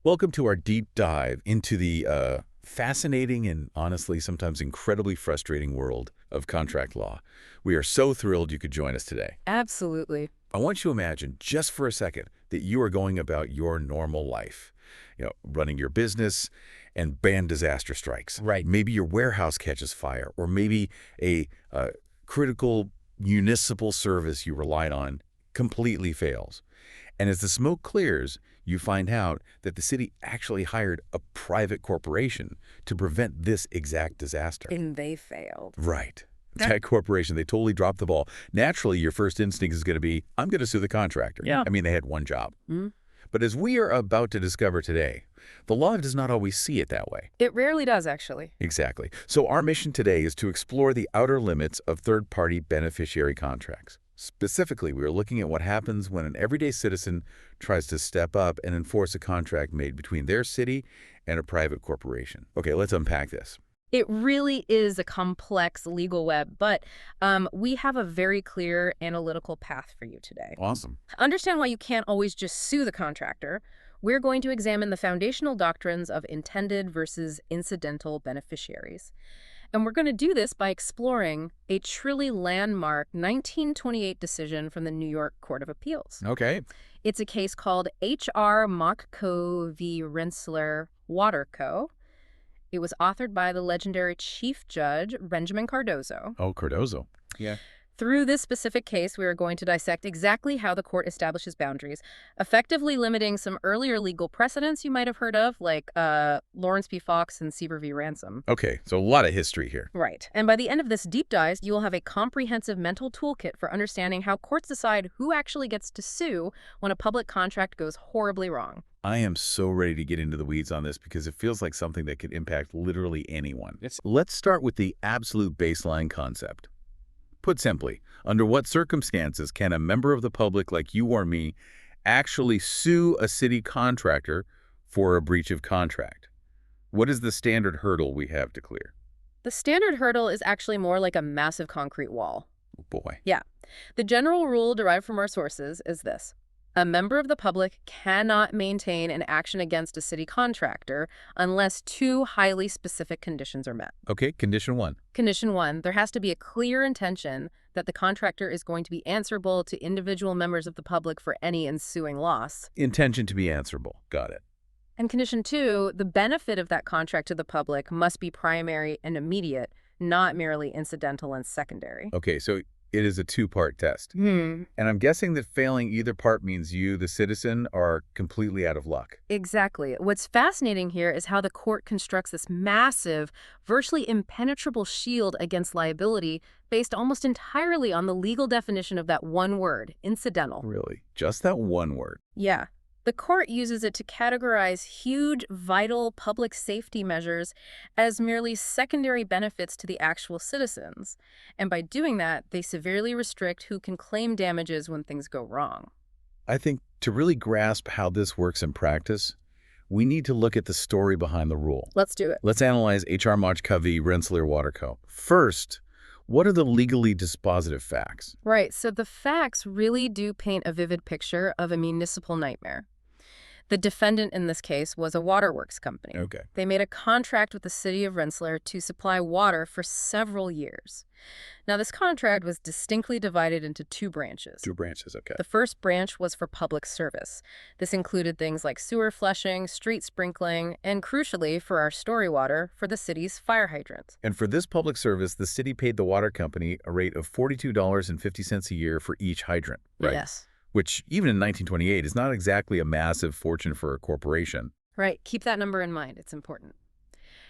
Welcome to our deep dive into the fascinating and honestly sometimes incredibly frustrating world of contract law. We are so thrilled you could join us today. Absolutely. I want you to imagine just for a second that you are going about your normal life, running your business and band disaster strikes. Right. Maybe your warehouse catches fire, or maybe a critical municipal service you relied on completely fails. And as the smoke clears, you find out that the city actually hired a private corporation to prevent this exact disaster. And they failed. Right. That corporation, they totally dropped the ball. Naturally, your first instinct is going to be, I'm going to sue the contractor. Yeah. I mean, they had one job. Mm. But as we are about to discover today, the law does not always see it that way. It rarely does, actually. Exactly. So our mission today is to explore the outer limits of third-party beneficiary contracts. Specifically, we are looking at what happens when an everyday citizen tries to step up and enforce a contract made between their city and a private corporation. Okay, let's unpack this. It really is a complex legal web, but we have a very clear analytical path for you today. Awesome. Understand why you can't always just sue the contractor. We're going to examine the foundational doctrines of intended versus incidental beneficiaries. And we're going to do this by exploring a truly landmark 1928 decision from the New York Court of Appeals. Okay. It's a case called H.R. Moch v. Rensselaer Water Co. It was authored by the legendary Chief Judge Benjamin Cardozo. Oh, Cardozo. Yeah. Through this specific case, we are going to dissect exactly how the court establishes boundaries, effectively limiting some earlier legal precedents you might have heard of, like Lawrence v. Fox and Seaver v. Ransom. Okay, so a lot of history here. Right. And by the end of this deep dive, you will have a comprehensive mental toolkit for understanding how courts decide who actually gets to sue when a public contract goes horribly wrong. I am so ready to get into the weeds on this because it feels like something that could impact literally anyone. Let's start with the absolute baseline concept. Put simply, under what circumstances can a member of the public like you or me actually sue a city contractor for a breach of contract? What is the standard hurdle we have to clear? The standard hurdle is actually more like a massive concrete wall. Oh boy. Yeah. The general rule derived from our sources is this. A member of the public cannot maintain an action against a city contractor unless two highly specific conditions are met. Okay, condition one. Condition one, there has to be a clear intention that the contractor is going to be answerable to individual members of the public for any ensuing loss. Intention to be answerable. Got it. And condition two, the benefit of that contract to the public must be primary and immediate, not merely incidental and secondary. Okay, so it is a two-part test. Hmm. And I'm guessing that failing either part means you, the citizen, are completely out of luck. Exactly. What's fascinating here is how the court constructs this massive, virtually impenetrable shield against liability based almost entirely on the legal definition of that one word, incidental. Really? Just that one word? Yeah. The court uses it to categorize huge, vital public safety measures as merely secondary benefits to the actual citizens. And by doing that, they severely restrict who can claim damages when things go wrong. I think to really grasp how this works in practice, we need to look at the story behind the rule. Let's do it. Let's analyze H.R. Moch v. Rensselaer Water Co. First, what are the legally dispositive facts? Right, so the facts really do paint a vivid picture of a municipal nightmare. The defendant in this case was a waterworks company. Okay. They made a contract with the city of Rensselaer to supply water for several years. Now, this contract was distinctly divided into two branches. Two branches, okay. The first branch was for public service. This included things like sewer flushing, street sprinkling, and crucially, for our story water, for the city's fire hydrants. And for this public service, the city paid the water company a rate of $42.50 a year for each hydrant, right? Yes. Which, even in 1928, is not exactly a massive fortune for a corporation. Right. Keep that number in mind. It's important.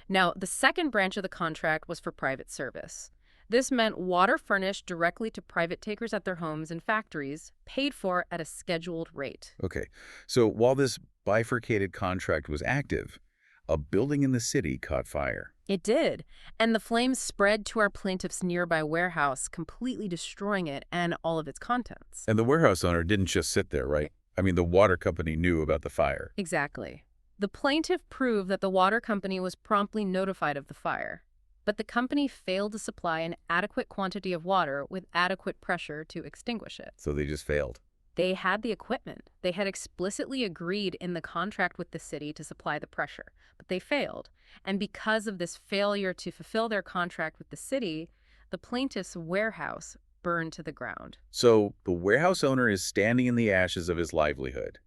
Now, the second branch of the contract was for private service. This meant water furnished directly to private takers at their homes and factories, paid for at a scheduled rate. Okay, so while this bifurcated contract was active, a building in the city caught fire. It did, and the flames spread to our plaintiff's nearby warehouse, completely destroying it and all of its contents. And the warehouse owner didn't just sit there, right? I mean, the water company knew about the fire. Exactly. The plaintiff proved that the water company was promptly notified of the fire, but the company failed to supply an adequate quantity of water with adequate pressure to extinguish it. So they just failed. They had the equipment. They had explicitly agreed in the contract with the city to supply the pressure, but they failed. And because of this failure to fulfill their contract with the city, the plaintiff's warehouse burned to the ground. So the warehouse owner is standing in the ashes of his livelihood.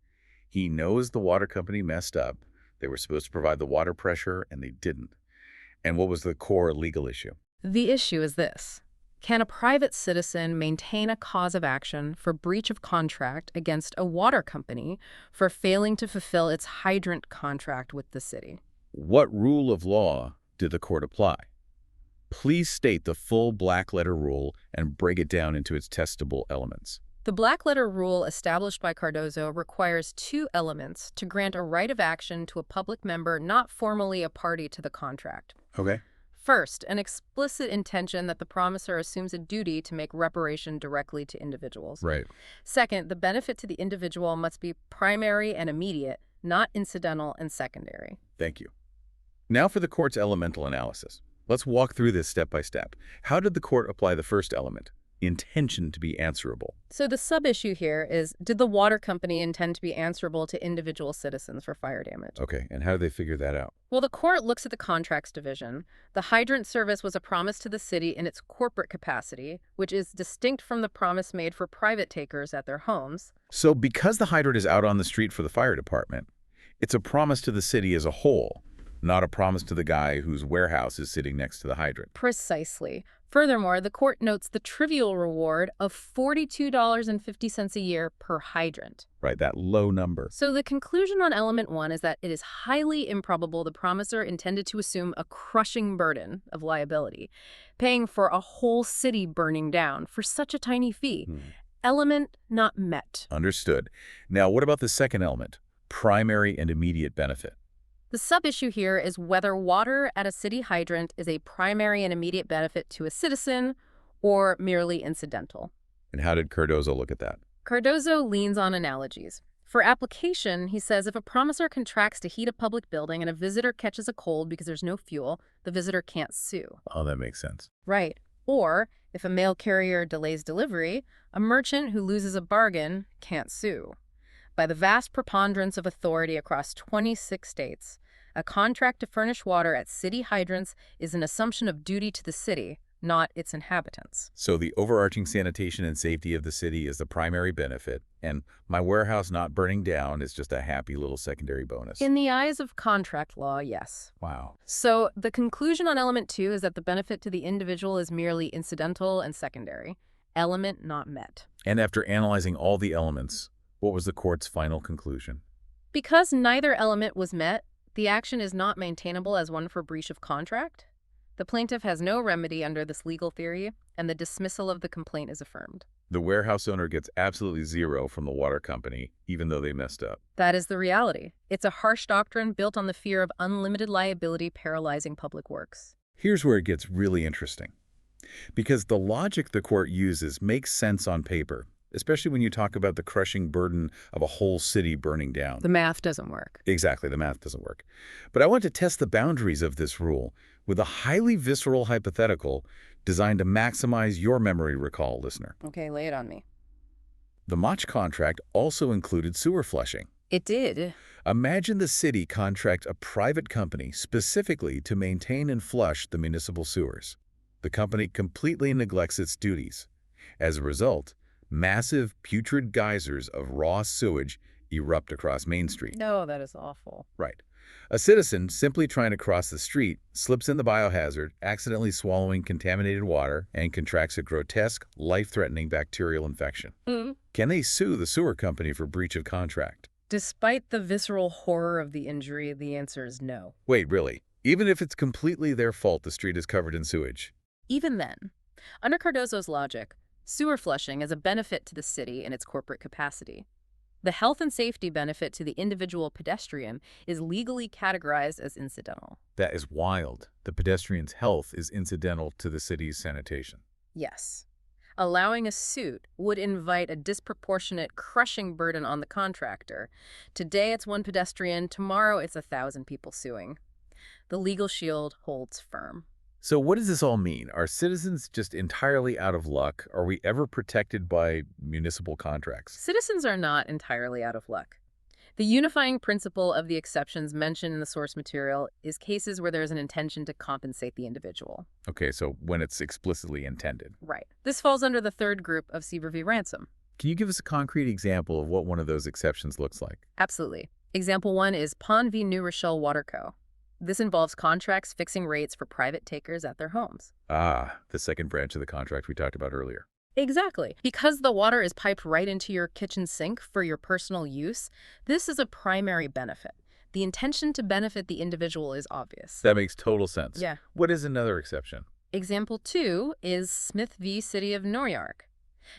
He knows the water company messed up. They were supposed to provide the water pressure, and they didn't. And what was the core legal issue? The issue is this. Can a private citizen maintain a cause of action for breach of contract against a water company for failing to fulfill its hydrant contract with the city? What rule of law did the court apply? Please state the full black-letter rule and break it down into its testable elements. The black-letter rule established by Cardozo requires two elements to grant a right of action to a public member not formally a party to the contract. Okay. First, an explicit intention that the promisor assumes a duty to make reparation directly to individuals. Right. Second, the benefit to the individual must be primary and immediate, not incidental and secondary. Thank you. Now for the court's elemental analysis. Let's walk through this step by step. How did the court apply the first element? Intention to be answerable. So the sub-issue here is, did the water company intend to be answerable to individual citizens for fire damage? Okay, and how did they figure that out? Well, the court looks at the contracts division. The hydrant service was a promise to the city in its corporate capacity, which is distinct from the promise made for private takers at their homes. So because the hydrant is out on the street for the fire department, it's a promise to the city as a whole, not a promise to the guy whose warehouse is sitting next to the hydrant. Precisely. Furthermore, the court notes the trivial reward of $42.50 a year per hydrant. Right, that low number. So the conclusion on element one is that it is highly improbable the promisor intended to assume a crushing burden of liability, paying for a whole city burning down for such a tiny fee. Element not met. Understood. Now, what about the second element? Primary and immediate benefit. The sub-issue here is whether water at a city hydrant is a primary and immediate benefit to a citizen or merely incidental. And how did Cardozo look at that? Cardozo leans on analogies. For application, he says if a promisor contracts to heat a public building and a visitor catches a cold because there's no fuel, the visitor can't sue. Oh, that makes sense. Right. Or if a mail carrier delays delivery, a merchant who loses a bargain can't sue. By the vast preponderance of authority across 26 states, a contract to furnish water at city hydrants is an assumption of duty to the city, not its inhabitants. So the overarching sanitation and safety of the city is the primary benefit, and my warehouse not burning down is just a happy little secondary bonus. In the eyes of contract law, yes. Wow. So the conclusion on element two is that the benefit to the individual is merely incidental and secondary. Element not met. And after analyzing all the elements, what was the court's final conclusion? Because neither element was met, the action is not maintainable as one for breach of contract. The plaintiff has no remedy under this legal theory, and the dismissal of the complaint is affirmed. The warehouse owner gets absolutely zero from the water company, even though they messed up. That is the reality. It's a harsh doctrine built on the fear of unlimited liability paralyzing public works. Here's where it gets really interesting. Because the logic the court uses makes sense on paper, especially when you talk about the crushing burden of a whole city burning down. The math doesn't work. Exactly, the math doesn't work. But I want to test the boundaries of this rule with a highly visceral hypothetical designed to maximize your memory recall, listener. Okay, lay it on me. The Moch contract also included sewer flushing. It did. Imagine the city contract a private company specifically to maintain and flush the municipal sewers. The company completely neglects its duties. As a result, massive, putrid geysers of raw sewage erupt across Main Street. No, that is awful. Right. A citizen simply trying to cross the street slips in the biohazard, accidentally swallowing contaminated water, and contracts a grotesque, life-threatening bacterial infection. Can they sue the sewer company for breach of contract? Despite the visceral horror of the injury, the answer is no. Wait, really? Even if it's completely their fault the street is covered in sewage? Even then, under Cardozo's logic, sewer flushing is a benefit to the city in its corporate capacity. The health and safety benefit to the individual pedestrian is legally categorized as incidental. That is wild. The pedestrian's health is incidental to the city's sanitation. Yes. Allowing a suit would invite a disproportionate, crushing burden on the contractor. Today it's one pedestrian, tomorrow it's 1,000 people suing. The legal shield holds firm. So what does this all mean? Are citizens just entirely out of luck? Are we ever protected by municipal contracts? Citizens are not entirely out of luck. The unifying principle of the exceptions mentioned in the source material is cases where there is an intention to compensate the individual. Okay, so when it's explicitly intended. Right. This falls under the third group of Seaver v. Ransom. Can you give us a concrete example of what one of those exceptions looks like? Absolutely. Example 1 is Pond v. New Rochelle Water Co. This involves contracts fixing rates for private takers at their homes. Ah, the second branch of the contract we talked about earlier. Exactly. Because the water is piped right into your kitchen sink for your personal use, this is a primary benefit. The intention to benefit the individual is obvious. That makes total sense. Yeah. What is another exception? Example 2 is Smith v. City of New York.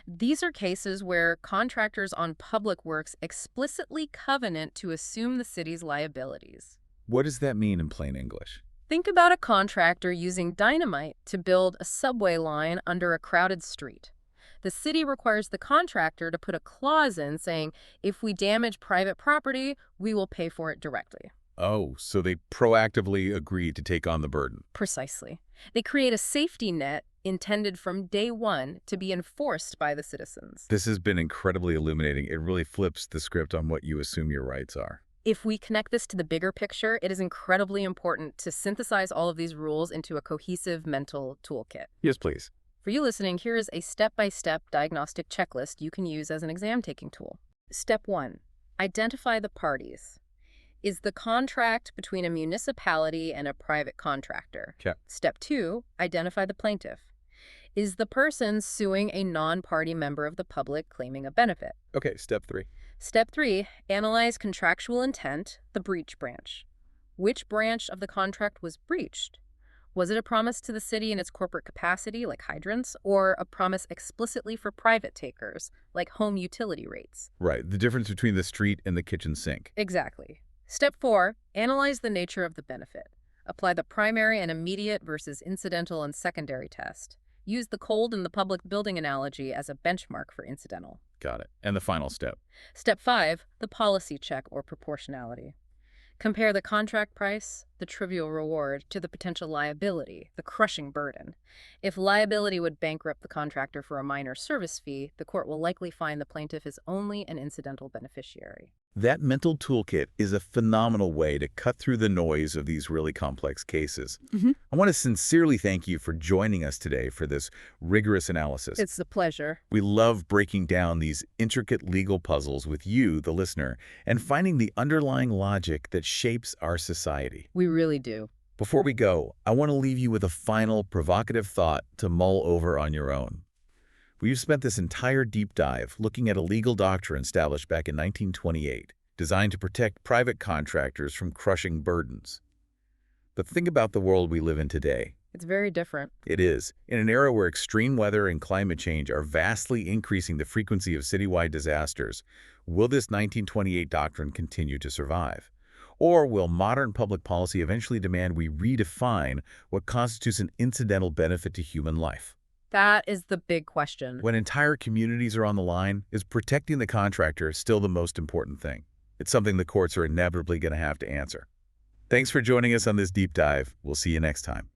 These are cases where contractors on public works explicitly covenant to assume the city's liabilities. What does that mean in plain English? Think about a contractor using dynamite to build a subway line under a crowded street. The city requires the contractor to put a clause in saying, if we damage private property, we will pay for it directly. Oh, so they proactively agreed to take on the burden. Precisely. They create a safety net intended from day one to be enforced by the citizens. This has been incredibly illuminating. It really flips the script on what you assume your rights are. If we connect this to the bigger picture, it is incredibly important to synthesize all of these rules into a cohesive mental toolkit. Yes, please. For you listening, here is a step-by-step diagnostic checklist you can use as an exam-taking tool. Step 1. Identify the parties. Is the contract between a municipality and a private contractor? Okay. Step 2. Identify the plaintiff. Is the person suing a non-party member of the public claiming a benefit? Okay, step 3. Step 3. Analyze contractual intent, the breach branch. Which branch of the contract was breached? Was it a promise to the city in its corporate capacity, like hydrants, or a promise explicitly for private takers, like home utility rates? Right, the difference between the street and the kitchen sink. Exactly. Step 4. Analyze the nature of the benefit. Apply the primary and immediate versus incidental and secondary test. Use the cold and the public building analogy as a benchmark for incidental. Got it. And the final step. Step 5. The policy check or proportionality. Compare the contract price, the trivial reward, to the potential liability, the crushing burden. If liability would bankrupt the contractor for a minor service fee, the court will likely find the plaintiff is only an incidental beneficiary. That mental toolkit is a phenomenal way to cut through the noise of these really complex cases. I want to sincerely thank you for joining us today for this rigorous analysis. It's a pleasure. We love breaking down these intricate legal puzzles with you, the listener, and finding the underlying logic that shapes our society. We really do. Before we go, I want to leave you with a final provocative thought to mull over on your own. We've spent this entire deep dive looking at a legal doctrine established back in 1928, designed to protect private contractors from crushing burdens. But think about the world we live in today. It's very different. It is. In an era where extreme weather and climate change are vastly increasing the frequency of citywide disasters, will this 1928 doctrine continue to survive? Or will modern public policy eventually demand we redefine what constitutes an incidental benefit to human life? That is the big question. When entire communities are on the line, is protecting the contractor still the most important thing? It's something the courts are inevitably going to have to answer. Thanks for joining us on this deep dive. We'll see you next time.